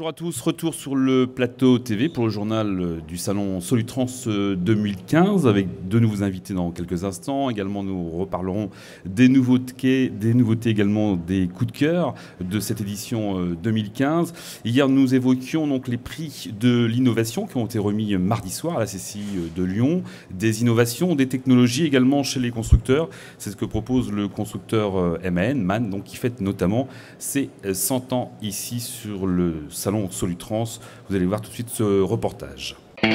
Bonjour à tous, retour sur le plateau TV pour le journal du salon Solutrans 2015 avec de nouveaux invités dans quelques instants. Également, nous reparlerons des nouveautés également des coups de cœur de cette édition 2015. Hier, nous évoquions donc les prix de l'innovation qui ont été remis mardi soir à la CCI de Lyon. Des innovations, des technologies également chez les constructeurs. C'est ce que propose le constructeur MAN, donc qui fête notamment ses 100 ans ici sur le salon Solutrans. Vous allez voir tout de suite ce reportage. Nous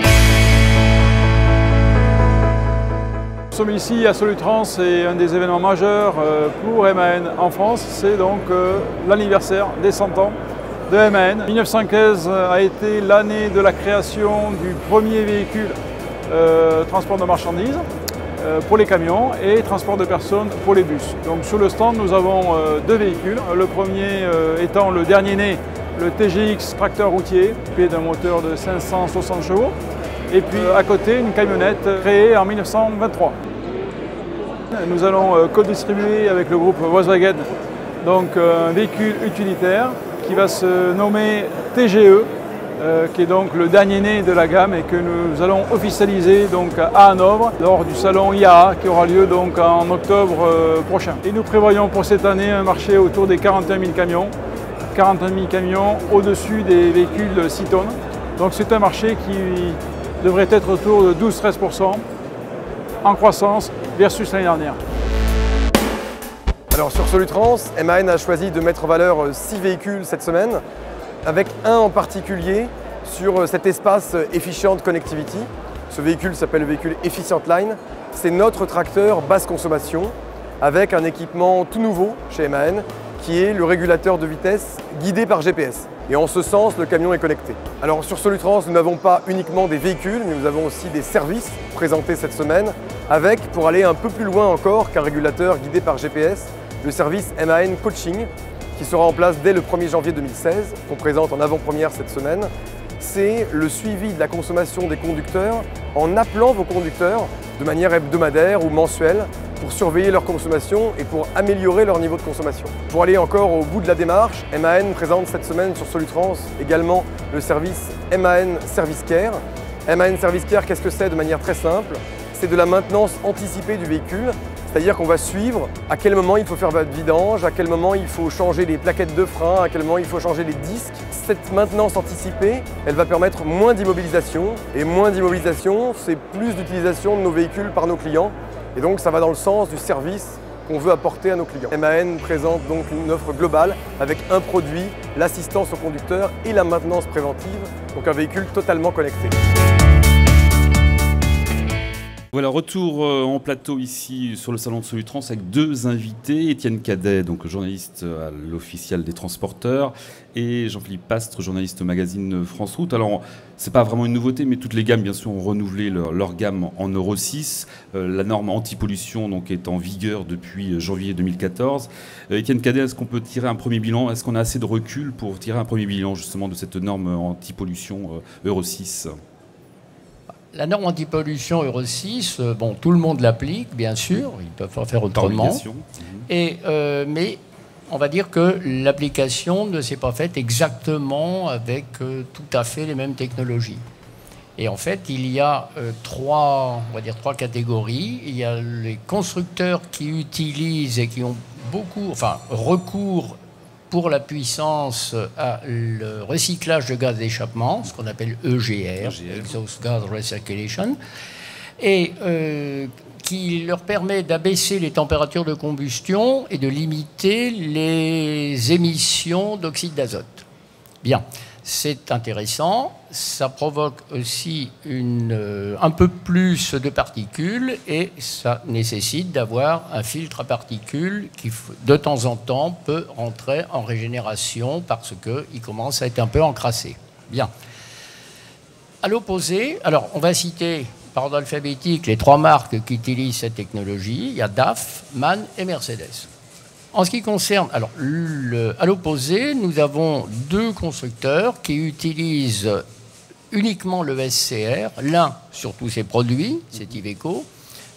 sommes ici à Solutrans, c'est un des événements majeurs pour MAN en France. C'est donc l'anniversaire des 100 ans de MAN. 1915 a été l'année de la création du premier véhicule transport de marchandises pour les camions et transport de personnes pour les bus. Donc sur le stand, nous avons deux véhicules. Le premier étant le dernier né, le TGX tracteur routier, équipé d'un moteur de 560 chevaux. Et puis à côté, une camionnette créée en 1923. Nous allons co-distribuer avec le groupe Volkswagen donc, un véhicule utilitaire qui va se nommer TGE, qui est donc le dernier né de la gamme et que nous allons officialiser donc à Hanovre lors du salon IAA qui aura lieu donc en octobre prochain. Et nous prévoyons pour cette année un marché autour des 41 000 camions. 41 000 camions au-dessus des véhicules 6 tonnes. Donc c'est un marché qui devrait être autour de 12-13% en croissance versus l'année dernière. Alors sur Solutrans, MAN a choisi de mettre en valeur 6 véhicules cette semaine, avec un en particulier sur cet espace Efficient Connectivity. Ce véhicule s'appelle le véhicule Efficient Line. C'est notre tracteur basse consommation avec un équipement tout nouveau chez MAN qui est le régulateur de vitesse guidé par GPS. Et en ce sens, le camion est connecté. Alors sur Solutrans, nous n'avons pas uniquement des véhicules, mais nous avons aussi des services présentés cette semaine avec, pour aller un peu plus loin encore qu'un régulateur guidé par GPS, le service MAN Coaching qui sera en place dès le 1er janvier 2016, qu'on présente en avant-première cette semaine. C'est le suivi de la consommation des conducteurs en appelant vos conducteurs de manière hebdomadaire ou mensuelle pour surveiller leur consommation et pour améliorer leur niveau de consommation. Pour aller encore au bout de la démarche, MAN présente cette semaine sur Solutrans également le service MAN Service Care. MAN Service Care, qu'est-ce que c'est de manière très simple? C'est de la maintenance anticipée du véhicule, c'est-à-dire qu'on va suivre à quel moment il faut faire votre vidange, à quel moment il faut changer les plaquettes de frein, à quel moment il faut changer les disques. Cette maintenance anticipée, elle va permettre moins d'immobilisation, et moins d'immobilisation, c'est plus d'utilisation de nos véhicules par nos clients. Et donc ça va dans le sens du service qu'on veut apporter à nos clients. MAN présente donc une offre globale avec un produit, l'assistance au conducteur et la maintenance préventive, donc un véhicule totalement connecté. Voilà, retour en plateau ici sur le salon de Solutrans avec deux invités. Étienne Cadet, donc journaliste à l'Official des Transporteurs, et Jean-Philippe Pastre, journaliste au magazine France Route. Alors, c'est pas vraiment une nouveauté, mais toutes les gammes, bien sûr, ont renouvelé leur gamme en Euro 6. La norme anti-pollution donc, est en vigueur depuis janvier 2014. Étienne Cadet, est-ce qu'on peut tirer un premier bilan? Est-ce qu'on a assez de recul pour tirer un premier bilan justement de cette norme anti-pollution Euro 6? La norme anti-pollution Euro 6, bon, tout le monde l'applique, bien sûr, ils peuvent pas faire autrement. Mais on va dire que l'application ne s'est pas faite exactement avec tout à fait les mêmes technologies. Et en fait, il y a trois catégories. Il y a les constructeurs qui utilisent et qui ont recours pour la puissance à le recyclage de gaz d'échappement, ce qu'on appelle EGR, Exhaust Gas Recirculation, et qui leur permet d'abaisser les températures de combustion et de limiter les émissions d'oxyde d'azote. Bien, c'est intéressant, ça provoque aussi un peu plus de particules et ça nécessite d'avoir un filtre à particules qui, de temps en temps, peut rentrer en régénération parce qu'il commence à être un peu encrassé. Bien. À l'opposé, alors on va citer par ordre alphabétique les trois marques qui utilisent cette technologie. Il y a DAF, MAN et Mercedes. En ce qui concerne, alors, à l'opposé, nous avons deux constructeurs qui utilisent uniquement le SCR, l'un sur tous ses produits, c'est Iveco,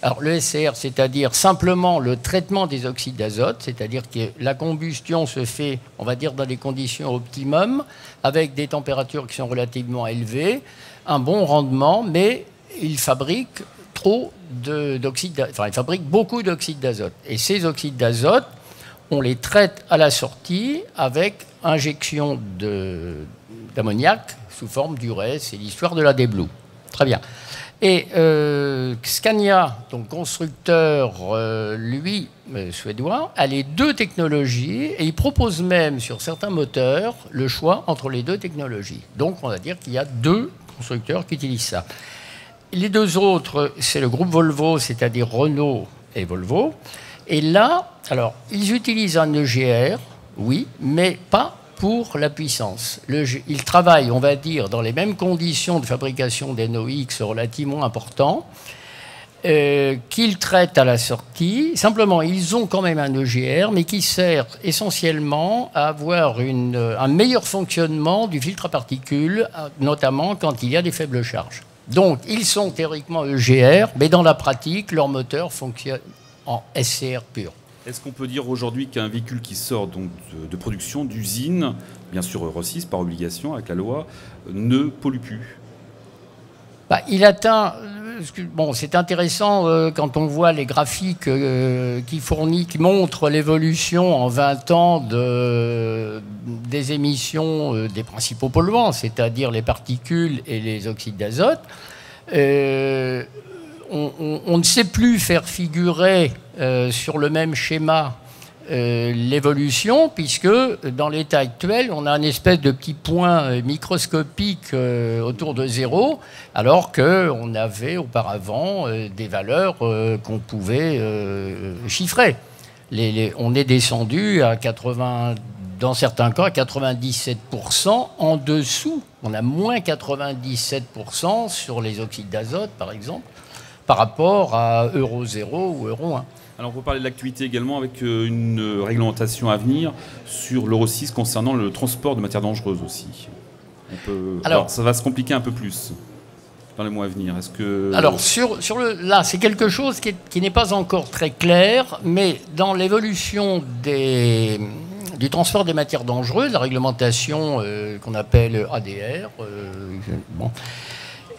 Alors le SCR, c'est-à-dire simplement le traitement des oxydes d'azote, c'est-à-dire que la combustion se fait, on va dire, dans des conditions optimum, avec des températures qui sont relativement élevées, un bon rendement, mais il fabrique il fabrique beaucoup d'oxydes d'azote. Et ces oxydes d'azote, on les traite à la sortie avec injection d'ammoniac sous forme d'urée. C'est l'histoire de la Deblue. Très bien. Et Scania, donc constructeur, suédois, a les deux technologies et il propose même sur certains moteurs le choix entre les deux technologies. Donc on va dire qu'il y a deux constructeurs qui utilisent ça. Les deux autres, c'est le groupe Volvo, c'est-à-dire Renault et Volvo. Et là, alors, ils utilisent un EGR, oui, mais pas pour la puissance. Ils travaillent, on va dire, dans les mêmes conditions de fabrication des NOx relativement importants, qu'ils traitent à la sortie. Simplement, ils ont quand même un EGR, mais qui sert essentiellement à avoir un meilleur fonctionnement du filtre à particules, notamment quand il y a des faibles charges. Donc, ils sont théoriquement EGR, mais dans la pratique, leur moteur fonctionne en SCR pur. Est-ce qu'on peut dire aujourd'hui qu'un véhicule qui sort donc de production, d'usine, bien sûr Euro 6 par obligation avec la loi, ne pollue plus? Il atteint... Bon, c'est intéressant quand on voit les graphiques qui montrent l'évolution en 20 ans des émissions des principaux polluants, c'est-à-dire les particules et les oxydes d'azote. On ne sait plus faire figurer sur le même schéma l'évolution, puisque dans l'état actuel, on a un espèce de petit point microscopique autour de zéro, alors qu'on avait auparavant des valeurs qu'on pouvait chiffrer. On est descendu à 80, dans certains cas, à 97% en dessous. On a moins 97% sur les oxydes d'azote, par exemple, par rapport à Euro 0 ou Euro 1. Alors on peut parler de l'actualité également avec une réglementation à venir sur l'Euro 6 concernant le transport de matières dangereuses aussi. Alors ça va se compliquer un peu plus dans les mois à venir. Alors là, c'est quelque chose qui n'est pas encore très clair, mais dans l'évolution du transport des matières dangereuses, la réglementation qu'on appelle ADR,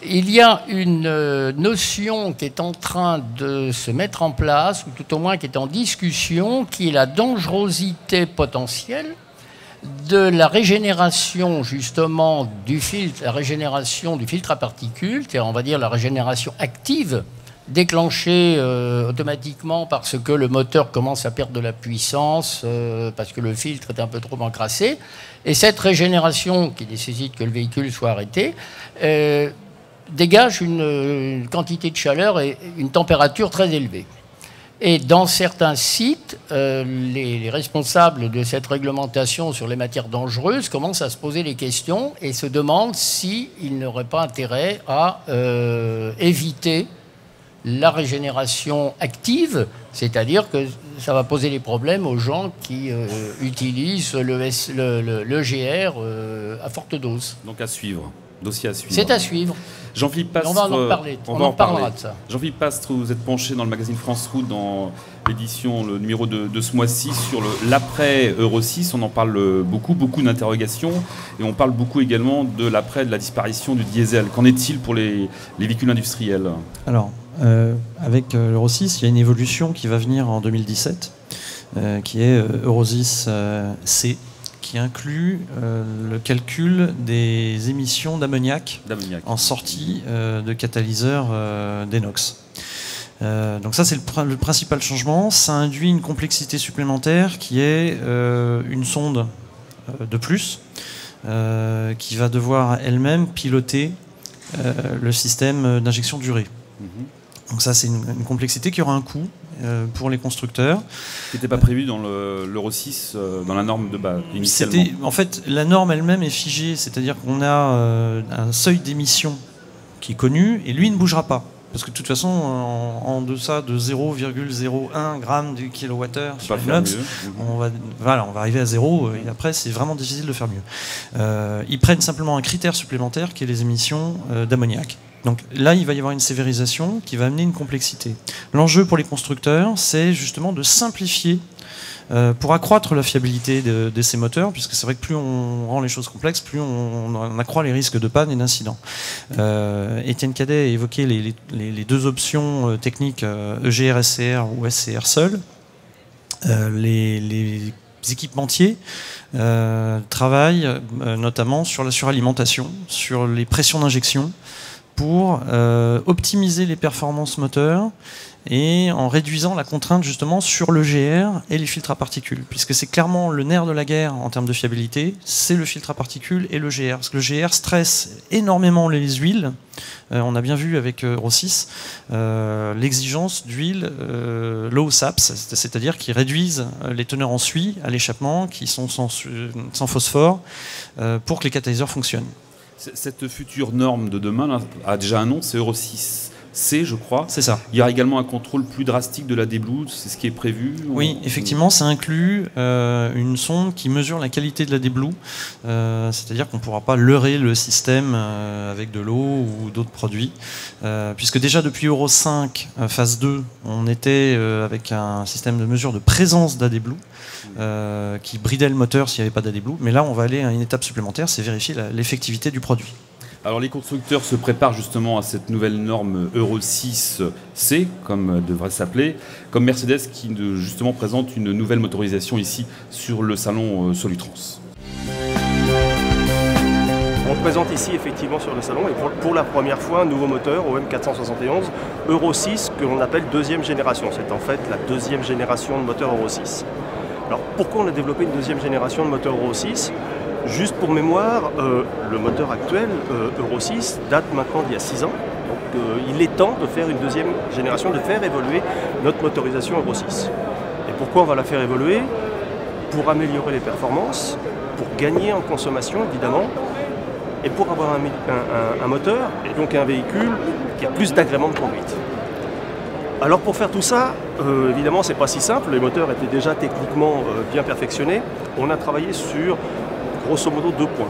il y a une notion qui est en train de se mettre en place, ou tout au moins qui est en discussion, qui est la dangerosité potentielle de la régénération justement du filtre, la régénération du filtre à particules, c'est-à-dire on va dire la régénération active, déclenchée automatiquement parce que le moteur commence à perdre de la puissance, parce que le filtre est un peu trop encrassé. Et cette régénération, qui nécessite que le véhicule soit arrêté, dégage une quantité de chaleur et une température très élevée. Et dans certains sites, les responsables de cette réglementation sur les matières dangereuses commencent à se poser les questions et se demandent s'il n'aurait pas intérêt à éviter la régénération active, c'est-à-dire que ça va poser des problèmes aux gens qui utilisent le GR à forte dose. Donc à suivre. Dossier à suivre. C'est à suivre. Jean-Philippe Pastre, on va en parler. On en parlera de ça. Jean-Philippe Pastre, vous êtes penché dans le magazine France Route, dans l'édition, le numéro de ce mois-ci, sur l'après Euro 6. On en parle beaucoup d'interrogations. Et on parle beaucoup également de l'après de la disparition du diesel. Qu'en est-il pour les véhicules industriels? Alors, avec l'Euro 6, il y a une évolution qui va venir en 2017, qui est Euro 6 C, qui inclut le calcul des émissions d'ammoniac en sortie de catalyseur d'Enox. Donc ça, c'est le principal changement. Ça induit une complexité supplémentaire qui est une sonde de plus qui va devoir elle-même piloter le système d'injection d'urée. Donc ça, c'est une complexité qui aura un coût pour les constructeurs. Qui n'était pas prévu dans l'Euro 6, dans la norme de base, initialement. En fait, la norme elle-même est figée, c'est-à-dire qu'on a un seuil d'émission qui est connu, et lui ne bougera pas. Parce que de toute façon, en deçà de 0,01 g du kilowattheure sur l'inox, on va arriver à 0, et après, c'est vraiment difficile de faire mieux. Ils prennent simplement un critère supplémentaire qui est les émissions d'ammoniac. Donc là, il va y avoir une sévérisation qui va amener une complexité. L'enjeu pour les constructeurs, c'est justement de simplifier pour accroître la fiabilité de ces moteurs, puisque c'est vrai que plus on rend les choses complexes, plus on accroît les risques de panne et d'incidents. Étienne Cadet a évoqué les deux options techniques EGR-SCR ou SCR seul. Les équipementiers travaillent notamment sur la suralimentation, sur les pressions d'injection, pour optimiser les performances moteurs et en réduisant la contrainte justement sur le GR et les filtres à particules, puisque c'est clairement le nerf de la guerre en termes de fiabilité, c'est le filtre à particules et le GR, parce que le GR stresse énormément les huiles. On a bien vu avec Euro 6 l'exigence d'huile low SAPS, c'est-à-dire qui réduisent les teneurs en suie à l'échappement, qui sont sans phosphore, pour que les catalyseurs fonctionnent. Cette future norme de demain a déjà un nom, c'est Euro 6C, je crois. C'est ça. Il y aura également un contrôle plus drastique de la déblue, c'est ce qui est prévu. Oui, effectivement, ça inclut une sonde qui mesure la qualité de la déblue, c'est-à-dire qu'on ne pourra pas leurrer le système avec de l'eau ou d'autres produits, puisque déjà depuis Euro 5, phase 2, on était avec un système de mesure de présence d'AdBlue, qui bridait le moteur s'il n'y avait pas d'AdBlue, mais là on va aller à une étape supplémentaire, c'est vérifier l'effectivité du produit. Alors les constructeurs se préparent justement à cette nouvelle norme Euro 6C, comme devrait s'appeler, comme Mercedes qui justement présente une nouvelle motorisation ici sur le salon Solutrans. On présente ici effectivement sur le salon et pour la première fois un nouveau moteur OM471 Euro 6 que l'on appelle deuxième génération. C'est en fait la deuxième génération de moteur Euro 6. Alors pourquoi on a développé une deuxième génération de moteur Euro 6 ? Juste pour mémoire, le moteur actuel, Euro 6, date maintenant d'il y a 6 ans. Donc il est temps de faire une deuxième génération, de faire évoluer notre motorisation Euro 6. Et pourquoi on va la faire évoluer ? Pour améliorer les performances, pour gagner en consommation évidemment, et pour avoir un moteur, et donc un véhicule qui a plus d'agréments de conduite. Alors pour faire tout ça, évidemment c'est pas si simple, les moteurs étaient déjà techniquement bien perfectionnés. On a travaillé sur grosso modo 2 points.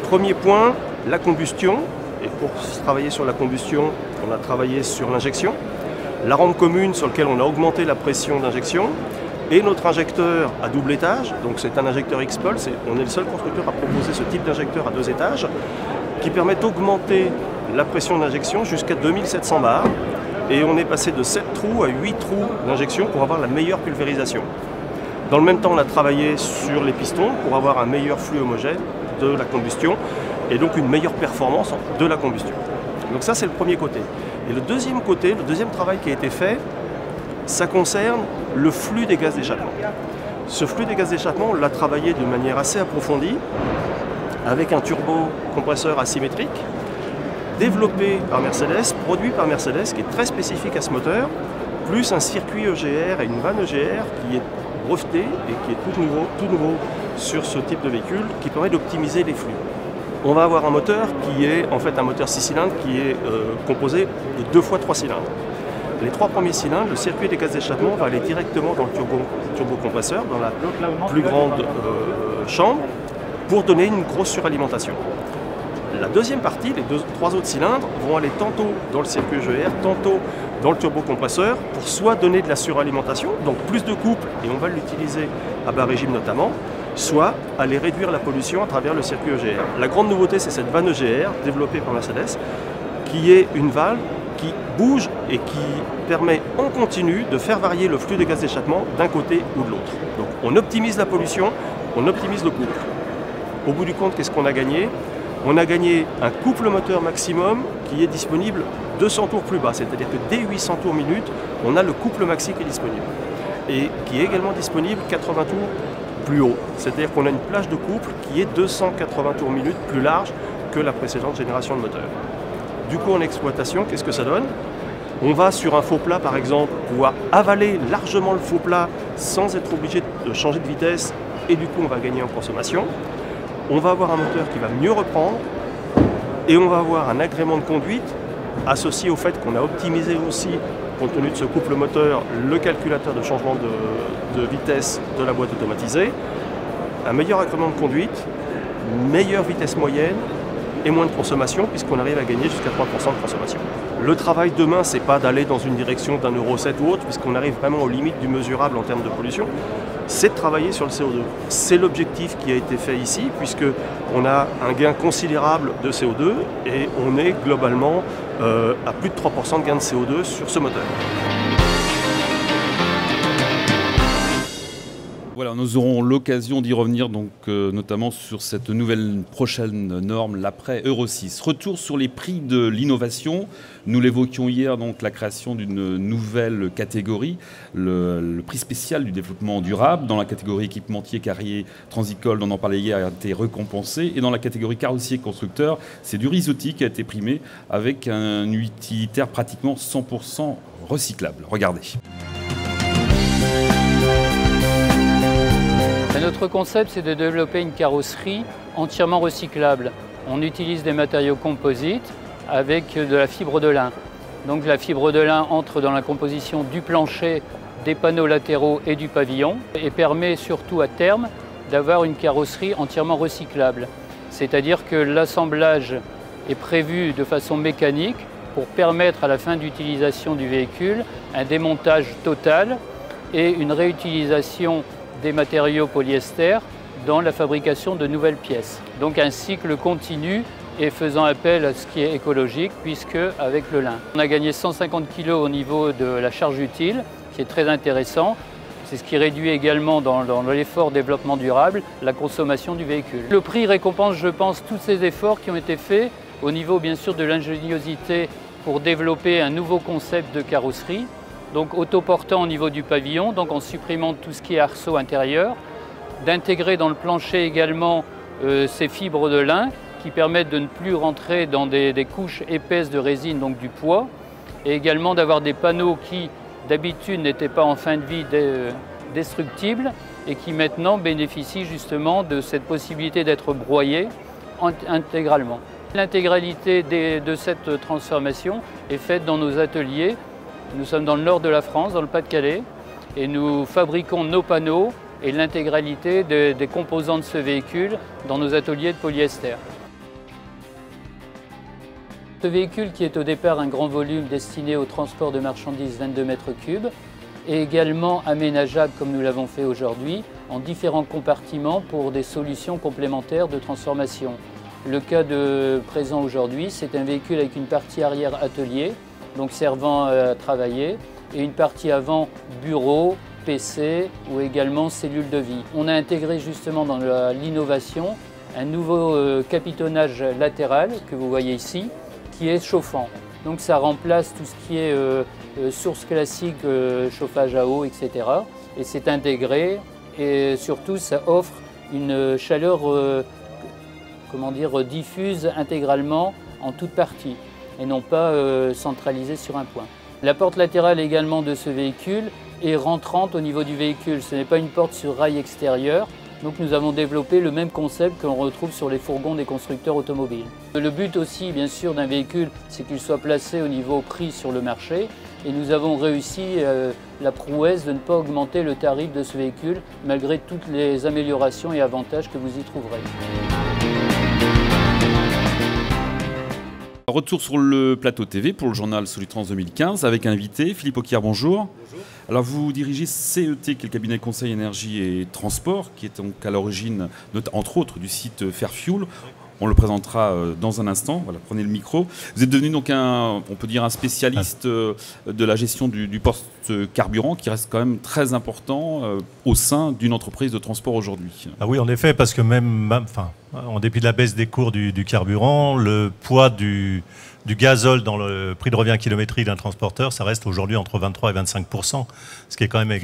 Premier point, la combustion. Et pour travailler sur la combustion, on a travaillé sur l'injection. La rampe commune sur laquelle on a augmenté la pression d'injection. Et notre injecteur à double étage, donc c'est un injecteur X-Pulse, on est le seul constructeur à proposer ce type d'injecteur à 2 étages, qui permet d'augmenter la pression d'injection jusqu'à 2700 bars. Et on est passé de 7 trous à 8 trous d'injection pour avoir la meilleure pulvérisation. Dans le même temps, on a travaillé sur les pistons pour avoir un meilleur flux homogène de la combustion et donc une meilleure performance de la combustion. Donc ça, c'est le premier côté. Et le deuxième côté, le deuxième travail qui a été fait, ça concerne le flux des gaz d'échappement. Ce flux des gaz d'échappement, on l'a travaillé de manière assez approfondie avec un turbo-compresseur asymétrique développé par Mercedes, produit par Mercedes, qui est très spécifique à ce moteur, plus un circuit EGR et une vanne EGR qui est breveté et qui est tout nouveau sur ce type de véhicule qui permet d'optimiser les flux. On va avoir un moteur qui est en fait un moteur 6 cylindres qui est composé de 2 fois 3 cylindres. Les 3 premiers cylindres, le circuit des gaz d'échappement va aller directement dans le turbocompresseur, dans la plus grande chambre, pour donner une grosse suralimentation. La deuxième partie, les 3 autres cylindres, vont aller tantôt dans le circuit EGR, tantôt dans le turbocompresseur, pour soit donner de la suralimentation, donc plus de couple, et on va l'utiliser à bas régime notamment, soit aller réduire la pollution à travers le circuit EGR. La grande nouveauté, c'est cette vanne EGR, développée par Mercedes, qui est une valve qui bouge et qui permet en continu de faire varier le flux de gaz d'échappement d'un côté ou de l'autre. Donc on optimise la pollution, on optimise le couple. Au bout du compte, qu'est-ce qu'on a gagné ? On a gagné un couple moteur maximum qui est disponible 200 tours plus bas, c'est-à-dire que dès 800 tours minute, on a le couple maxi qui est disponible. Et qui est également disponible 80 tours plus haut, c'est-à-dire qu'on a une plage de couple qui est 280 tours minute plus large que la précédente génération de moteur. Du coup, en exploitation, qu'est-ce que ça donne ? On va sur un faux plat, par exemple, pouvoir avaler largement le faux plat sans être obligé de changer de vitesse, et du coup, on va gagner en consommation. On va avoir un moteur qui va mieux reprendre et on va avoir un agrément de conduite associé au fait qu'on a optimisé aussi, compte tenu de ce couple moteur, le calculateur de changement de vitesse de la boîte automatisée, un meilleur agrément de conduite, meilleure vitesse moyenne, et moins de consommation, puisqu'on arrive à gagner jusqu'à 3% de consommation. Le travail demain, c'est pas d'aller dans une direction d'un Euro 7 ou autre, puisqu'on arrive vraiment aux limites du mesurable en termes de pollution, c'est de travailler sur le CO2. C'est l'objectif qui a été fait ici, puisqu'on a un gain considérable de CO2 et on est globalement à plus de 3% de gain de CO2 sur ce moteur. Voilà, nous aurons l'occasion d'y revenir, donc, notamment sur cette nouvelle prochaine norme, l'après Euro 6. Retour sur les prix de l'innovation. Nous l'évoquions hier, donc, la création d'une nouvelle catégorie, le prix spécial du développement durable. Dans la catégorie équipementier, carrier, transicole, on en parlait hier, a été récompensé. Et dans la catégorie carrossier constructeur, c'est du Risotti qui a été primé avec un utilitaire pratiquement 100% recyclable. Regardez. Notre concept, c'est de développer une carrosserie entièrement recyclable. On utilise des matériaux composites avec de la fibre de lin. Donc la fibre de lin entre dans la composition du plancher, des panneaux latéraux et du pavillon et permet surtout à terme d'avoir une carrosserie entièrement recyclable. C'est-à-dire que l'assemblage est prévu de façon mécanique pour permettre à la fin d'utilisation du véhicule un démontage total et une réutilisation des matériaux polyester dans la fabrication de nouvelles pièces. Donc un cycle continu et faisant appel à ce qui est écologique, puisque avec le lin. On a gagné 150 kg au niveau de la charge utile, qui est très intéressant. C'est ce qui réduit également dans l'effort développement durable la consommation du véhicule. Le prix récompense, je pense, tous ces efforts qui ont été faits au niveau bien sûr de l'ingéniosité pour développer un nouveau concept de carrosserie. Donc autoportant au niveau du pavillon, donc en supprimant tout ce qui est arceau intérieur, d'intégrer dans le plancher également ces fibres de lin qui permettent de ne plus rentrer dans des couches épaisses de résine, donc du poids, et également d'avoir des panneaux qui d'habitude n'étaient pas en fin de vie destructibles et qui maintenant bénéficient justement de cette possibilité d'être broyés intégralement. L'intégralité de cette transformation est faite dans nos ateliers. Nous sommes dans le nord de la France, dans le Pas-de-Calais, et nous fabriquons nos panneaux et l'intégralité des composants de ce véhicule dans nos ateliers de polyester. Ce véhicule, qui est au départ un grand volume destiné au transport de marchandises 22 mètres cubes, est également aménageable comme nous l'avons fait aujourd'hui en différents compartiments pour des solutions complémentaires de transformation. Le cas présent aujourd'hui, c'est un véhicule avec une partie arrière atelier, donc servant à travailler, et une partie avant bureau, PC ou également cellule de vie. On a intégré justement dans l'innovation un nouveau capitonnage latéral que vous voyez ici, qui est chauffant. Donc ça remplace tout ce qui est source classique, chauffage à eau, etc. Et c'est intégré et surtout ça offre une chaleur diffuse intégralement en toute partie et non pas centralisée sur un point. La porte latérale également de ce véhicule est rentrante au niveau du véhicule. Ce n'est pas une porte sur rail extérieur. Donc nous avons développé le même concept que l'on retrouve sur les fourgons des constructeurs automobiles. Le but aussi, bien sûr, d'un véhicule, c'est qu'il soit placé au niveau prix sur le marché. Et nous avons réussi la prouesse de ne pas augmenter le tarif de ce véhicule, malgré toutes les améliorations et avantages que vous y trouverez. Retour sur le plateau TV pour le journal Solutrans 2015 avec un invité, Philippe Auquier, bonjour. Bonjour. Alors vous dirigez CET, qui est le cabinet conseil énergie et transport, qui est donc à l'origine, entre autres, du site Fairfuel. On le présentera dans un instant. Voilà, prenez le micro. Vous êtes devenu donc on peut dire un spécialiste de la gestion du poste carburant, qui reste quand même très important au sein d'une entreprise de transport aujourd'hui. Ah oui, en effet, parce que en dépit de la baisse des cours du carburant, le poids du gazole dans le prix de revient kilométrique d'un transporteur, ça reste aujourd'hui entre 23 et 25%, ce qui est quand même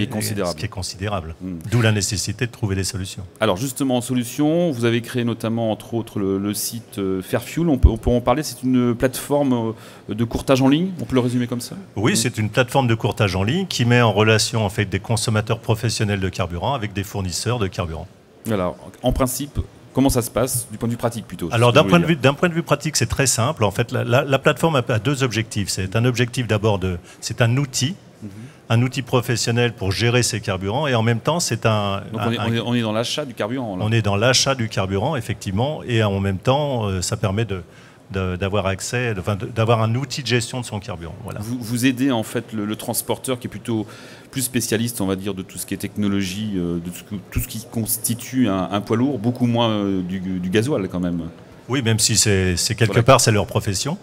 considérable. D'où la nécessité de trouver des solutions. Alors justement, en solution, vous avez créé notamment, entre autres, le site Fairfuel. On peut en parler, c'est une plateforme de courtage en ligne, on peut le résumer comme ça? Oui, c'est une plateforme de courtage en ligne qui met en relation en fait des consommateurs professionnels de carburant avec des fournisseurs de carburant. Alors, en principe, comment ça se passe du point de vue pratique plutôt? Alors d'un point de vue pratique, c'est très simple. En fait, la plateforme a deux objectifs. C'est un objectif d'abord c'est un outil un outil professionnel pour gérer ses carburants, et en même temps, c'est un... Donc on est dans l'achat du carburant, là. On est dans l'achat du carburant, effectivement, et en même temps, ça permet d'avoir accès, d'avoir un outil de gestion de son carburant. Voilà. Vous aidez en fait le transporteur qui est plutôt plus spécialiste, on va dire, de tout ce qui est technologie, de tout ce qui constitue un poids lourd, beaucoup moins du gasoil quand même. Oui, même si c'est quelque part c'est leur profession,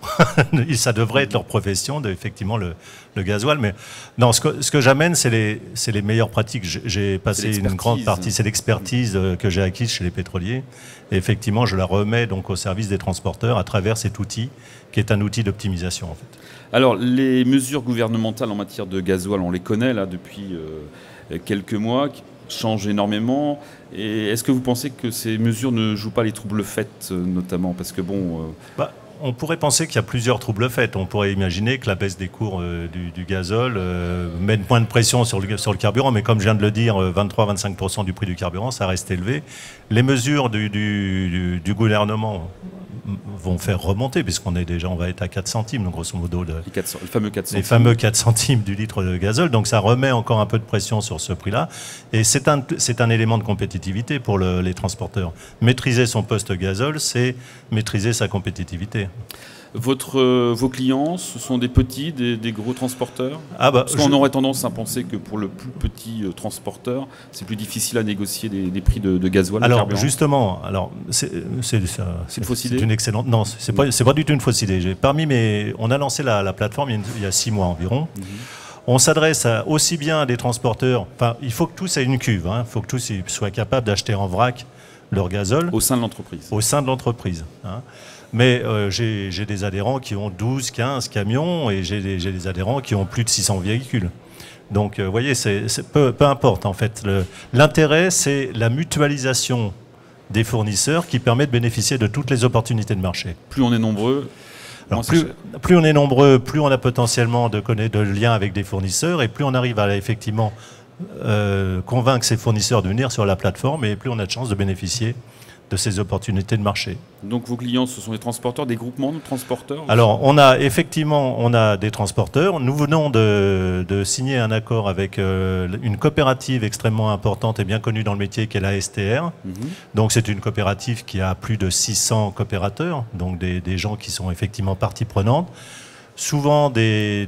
ça devrait être leur profession, effectivement le gasoil. Mais non, ce que j'amène, c'est les meilleures pratiques. J'ai passé une grande partie, c'est l'expertise que j'ai acquise chez les pétroliers. Et effectivement, je la remets donc au service des transporteurs à travers cet outil, qui est un outil d'optimisation en fait. Alors, les mesures gouvernementales en matière de gasoil, on les connaît là depuis quelques mois, qui changent énormément. Et est-ce que vous pensez que ces mesures ne jouent pas les troubles faits, notamment? Parce que bon... On pourrait penser qu'il y a plusieurs troubles faits. On pourrait imaginer que la baisse des cours du gazole met moins de pression sur le carburant, mais comme je viens de le dire, 23-25% du prix du carburant, ça reste élevé. Les mesures du gouvernement vont faire remonter, puisqu'on est déjà, on va être à 4 centimes, donc grosso modo, les fameux 4 centimes. Les fameux 4 centimes du litre de gazole, donc ça remet encore un peu de pression sur ce prix-là, et c'est un élément de compétitivité pour les transporteurs. Maîtriser son poste gazole, c'est maîtriser sa compétitivité. Vos clients, ce sont des petits, des gros transporteurs? Parce qu'on aurait tendance à penser que pour le plus petit transporteur, c'est plus difficile à négocier des prix de gasoil. Alors justement, c'est une fausse idée. C'est une excellente. Non, c'est pas du tout une fausse idée. On a lancé la plateforme il y a 6 mois environ. On s'adresse aussi bien à des transporteurs. Enfin, il faut que tous aient une cuve. Il faut que tous soient capables d'acheter en vrac leur gazole. Au sein de l'entreprise. Au sein de l'entreprise. Mais j'ai des adhérents qui ont 12, 15 camions, et j'ai des adhérents qui ont plus de 600 véhicules. Donc, vous voyez, peu importe, en fait. L'intérêt, c'est la mutualisation des fournisseurs qui permet de bénéficier de toutes les opportunités de marché. Plus on est nombreux, plus on est nombreux, plus on a potentiellement de liens avec des fournisseurs, et plus on arrive à effectivement convaincre ces fournisseurs de venir sur la plateforme, et plus on a de chances de bénéficier de ces opportunités de marché. Donc vos clients, ce sont des transporteurs, des groupements de transporteurs? Alors, on a des transporteurs. Nous venons de signer un accord avec une coopérative extrêmement importante et bien connue dans le métier, qui est la STR. Donc c'est une coopérative qui a plus de 600 coopérateurs, donc des gens qui sont effectivement partie prenante. Souvent des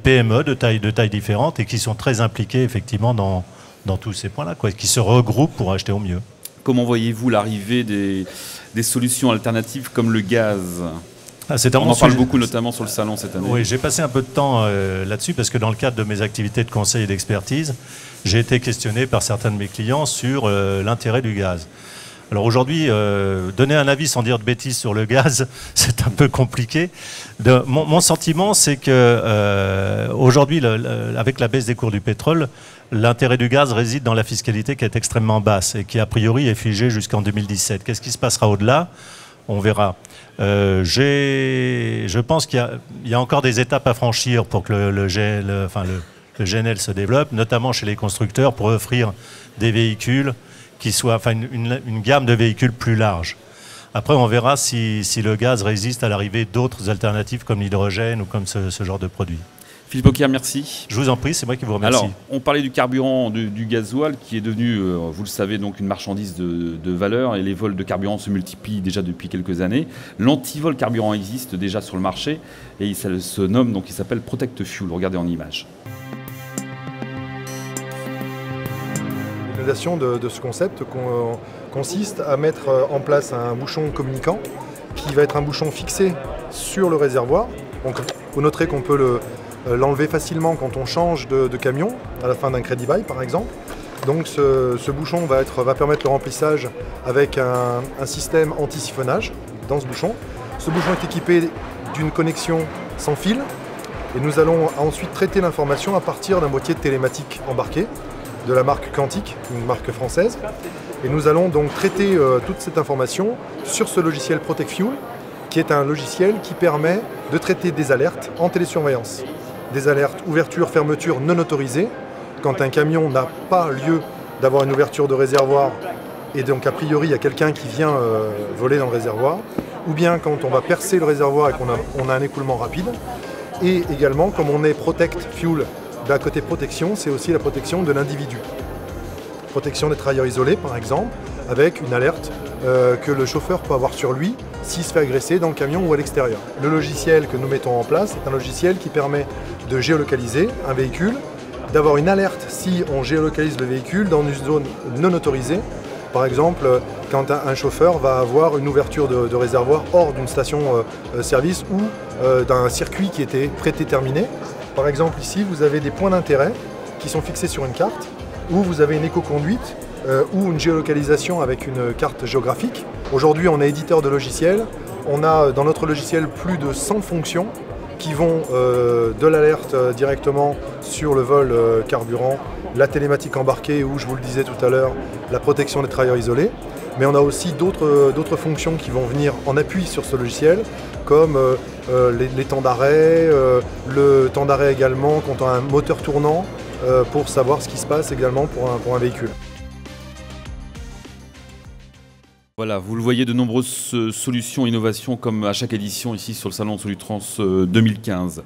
PME de tailles différentes, et qui sont très impliqués effectivement dans tous ces points-là, qui se regroupent pour acheter au mieux. Comment voyez-vous l'arrivée des solutions alternatives comme le gaz? On en parle beaucoup, notamment sur le salon cette année. Oui, j'ai passé un peu de temps là-dessus, parce que dans le cadre de mes activités de conseil et d'expertise, j'ai été questionné par certains de mes clients sur l'intérêt du gaz. Alors aujourd'hui, donner un avis sans dire de bêtises sur le gaz, c'est un peu compliqué. Mon sentiment, c'est que aujourd'hui, avec la baisse des cours du pétrole, l'intérêt du gaz réside dans la fiscalité qui est extrêmement basse et qui, a priori, est figée jusqu'en 2017. Qu'est-ce qui se passera au-delà? On verra. Je pense qu'il y a encore des étapes à franchir pour que le GNL se développe, notamment chez les constructeurs, pour offrir des véhicules qui soient, une gamme de véhicules plus large. Après, on verra si le gaz résiste à l'arrivée d'autres alternatives comme l'hydrogène ou comme ce genre de produits. Philippe Auquier, merci. Je vous en prie, c'est moi qui vous remercie. Alors, on parlait du carburant, du gasoil, qui est devenu, vous le savez, donc une marchandise de valeur, et les vols de carburant se multiplient déjà depuis quelques années. L'antivol carburant existe déjà sur le marché, et il se nomme, donc il s'appelle Protect Fuel. Regardez en image. L'utilisation de ce concept consiste à mettre en place un bouchon communicant qui va être un bouchon fixé sur le réservoir. Donc, vous noterez qu'on peut l'enlever facilement quand on change de camion, à la fin d'un crédit bail par exemple. Donc ce bouchon va permettre le remplissage avec un système anti-siphonnage dans ce bouchon. Ce bouchon est équipé d'une connexion sans fil, et nous allons ensuite traiter l'information à partir d'un boîtier de télématique embarqué de la marque Quantique, une marque française. Et nous allons donc traiter toute cette information sur ce logiciel Protect Fuel, qui est un logiciel qui permet de traiter des alertes en télésurveillance. Des alertes ouverture, fermeture non autorisées, quand un camion n'a pas lieu d'avoir une ouverture de réservoir, et donc a priori il y a quelqu'un qui vient voler dans le réservoir, ou bien quand on va percer le réservoir et qu'on a un écoulement rapide, et également comme on est Protect Fuel à côté protection, c'est aussi la protection de l'individu. Protection des travailleurs isolés, par exemple, avec une alerte que le chauffeur peut avoir sur lui s'il se fait agresser dans le camion ou à l'extérieur. Le logiciel que nous mettons en place est un logiciel qui permet de géolocaliser un véhicule, d'avoir une alerte si on géolocalise le véhicule dans une zone non autorisée. Par exemple, quand un chauffeur va avoir une ouverture de réservoir hors d'une station-service ou d'un circuit qui était prédéterminé. Par exemple, ici, vous avez des points d'intérêt qui sont fixés sur une carte, où vous avez une éco-conduite ou une géolocalisation avec une carte géographique. Aujourd'hui, on est éditeur de logiciels. On a dans notre logiciel plus de 100 fonctions qui vont de l'alerte directement sur le vol carburant, la télématique embarquée ou, je vous le disais tout à l'heure, la protection des travailleurs isolés. Mais on a aussi d'autres fonctions qui vont venir en appui sur ce logiciel, comme les temps d'arrêt, le temps d'arrêt également quand on a un moteur tournant, pour savoir ce qui se passe également pour un véhicule. Voilà, vous le voyez, de nombreuses solutions, innovations, comme à chaque édition ici sur le salon Solutrans 2015.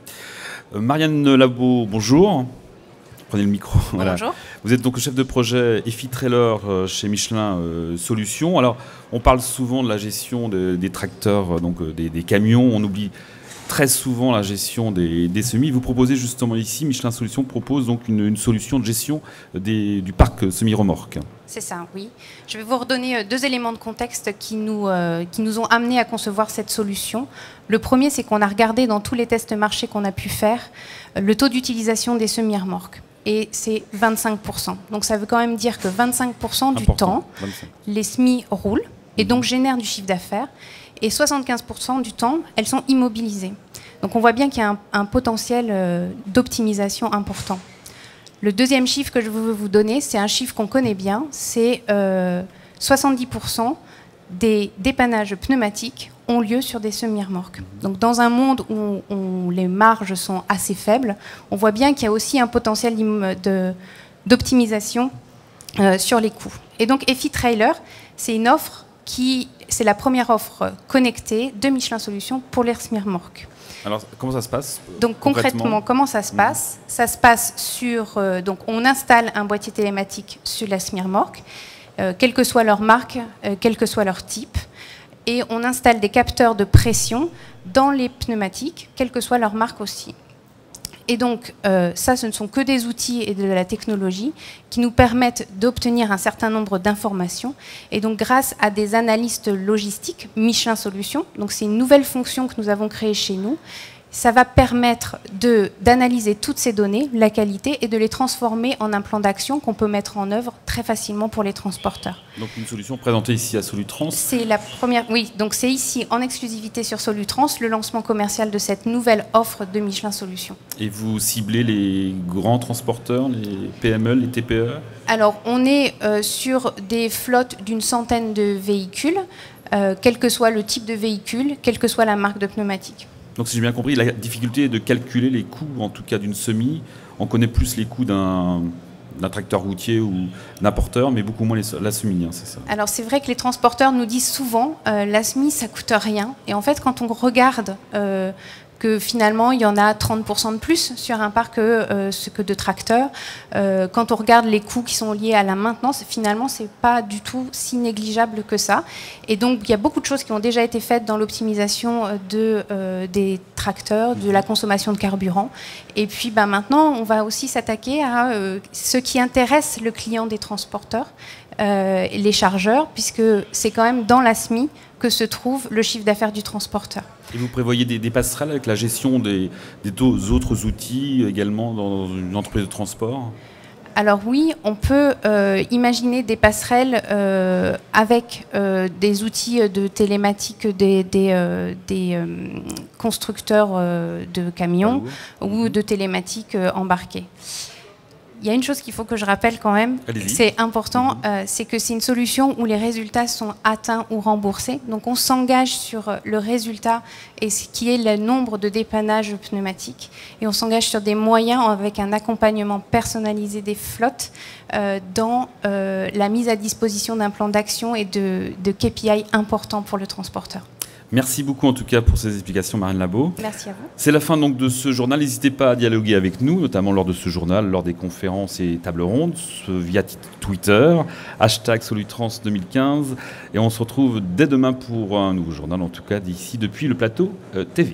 Marianne Labo, bonjour. Prenez le micro. Voilà. Bonjour. Vous êtes donc chef de projet EFI Trailer chez Michelin Solutions. Alors, on parle souvent de la gestion des tracteurs, donc des camions. On oublie très souvent la gestion des semis. Vous proposez justement ici, Michelin Solutions propose donc une solution de gestion du parc semi-remorque. C'est ça, oui. Je vais vous redonner deux éléments de contexte qui nous ont amenés à concevoir cette solution. Le premier, c'est qu'on a regardé dans tous les tests marché qu'on a pu faire le taux d'utilisation des semi-remorques. Et c'est 25%. Donc ça veut quand même dire que 25% du temps, les semis roulent et donc génèrent du chiffre d'affaires. Et 75% du temps, elles sont immobilisées. Donc on voit bien qu'il y a un potentiel d'optimisation important. Le deuxième chiffre que je veux vous donner, c'est un chiffre qu'on connaît bien, c'est 70% des dépannages pneumatiques ont lieu sur des semi-remorques. Donc dans un monde où les marges sont assez faibles, on voit bien qu'il y a aussi un potentiel d'optimisation sur les coûts. Et donc EFI Trailer, c'est une offre c'est la première offre connectée de Michelin Solutions pour les semi-remorques. Alors, comment ça se passe Donc concrètement, comment ça se passe? Ça se passe sur... donc on installe un boîtier télématique sur la semi-remorque, quelle que soit leur marque, quel que soit leur type, et on installe des capteurs de pression dans les pneumatiques, quelle que soit leur marque aussi. Et donc, ça, ce ne sont que des outils et de la technologie qui nous permettent d'obtenir un certain nombre d'informations. Et donc, grâce à des analystes logistiques, Michelin Solutions, donc c'est une nouvelle fonction que nous avons créée chez nous, ça va permettre d'analyser toutes ces données, la qualité, et de les transformer en un plan d'action qu'on peut mettre en œuvre très facilement pour les transporteurs. Donc une solution présentée ici à Solutrans. C'est la première, oui, donc c'est ici en exclusivité sur Solutrans le lancement commercial de cette nouvelle offre de Michelin Solutions. Et vous ciblez les grands transporteurs, les PME, les TPE? Alors on est sur des flottes d'une centaine de véhicules, quel que soit le type de véhicule, quelle que soit la marque de pneumatique. Donc si j'ai bien compris, la difficulté est de calculer les coûts, en tout cas d'une semi. On connaît plus les coûts d'un tracteur routier ou d'un porteur, mais beaucoup moins la semi, hein, c'est ça. Alors c'est vrai que les transporteurs nous disent souvent la semi, ça coûte rien. Et en fait, quand on regarde que finalement, il y en a 30% de plus sur un parc que de tracteurs. Quand on regarde les coûts qui sont liés à la maintenance, finalement, c'est pas du tout si négligeable que ça. Et donc, il y a beaucoup de choses qui ont déjà été faites dans l'optimisation des tracteurs, de la consommation de carburant. Et puis, maintenant, on va aussi s'attaquer à ce qui intéresse le client des transporteurs, les chargeurs, puisque c'est quand même dans la SMI que se trouve le chiffre d'affaires du transporteur. Et vous prévoyez des passerelles avec la gestion des autres outils également dans une entreprise de transport? Alors oui, on peut imaginer des passerelles avec des outils de télématique des constructeurs de camions ou de télématique embarquée. Il y a une chose qu'il faut que je rappelle quand même, c'est important, c'est que c'est une solution où les résultats sont atteints ou remboursés. Donc on s'engage sur le résultat et ce qui est le nombre de dépannages pneumatiques. Et on s'engage sur des moyens avec un accompagnement personnalisé des flottes dans la mise à disposition d'un plan d'action et de KPI importants pour le transporteur. Merci beaucoup en tout cas pour ces explications, Marine Labo. Merci à vous. C'est la fin donc de ce journal. N'hésitez pas à dialoguer avec nous, notamment lors de ce journal, lors des conférences et tables rondes, via Twitter, #Solutrans2015. Et on se retrouve dès demain pour un nouveau journal, en tout cas d'ici depuis le plateau TV.